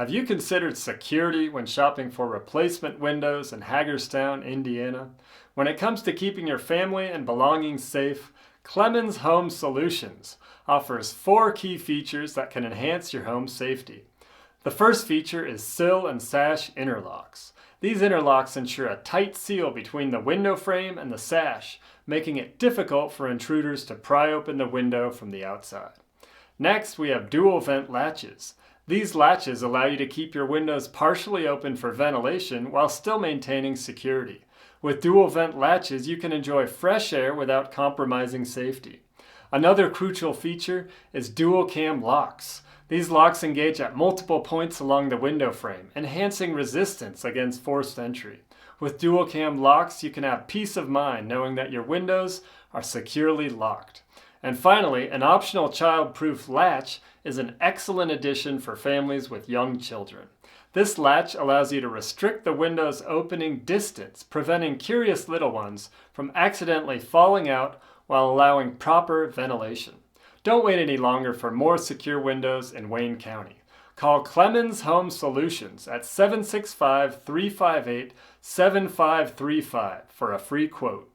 Have you considered security when shopping for replacement windows in Hagerstown, Indiana? When it comes to keeping your family and belongings safe, Clemens Home Solutions offers 4 key features that can enhance your home safety. The first feature is sill and sash interlocks. These interlocks ensure a tight seal between the window frame and the sash, making it difficult for intruders to pry open the window from the outside. Next, we have dual vent latches. These latches allow you to keep your windows partially open for ventilation while still maintaining security. With dual vent latches, you can enjoy fresh air without compromising safety. Another crucial feature is dual cam locks. These locks engage at multiple points along the window frame, enhancing resistance against forced entry. With dual cam locks, you can have peace of mind knowing that your windows are securely locked. And finally, an optional child-proof latch is an excellent addition for families with young children. This latch allows you to restrict the window's opening distance, preventing curious little ones from accidentally falling out while allowing proper ventilation. Don't wait any longer for more secure windows in Wayne County. Call Clemens Home Solutions at 765-358-7535 for a free quote.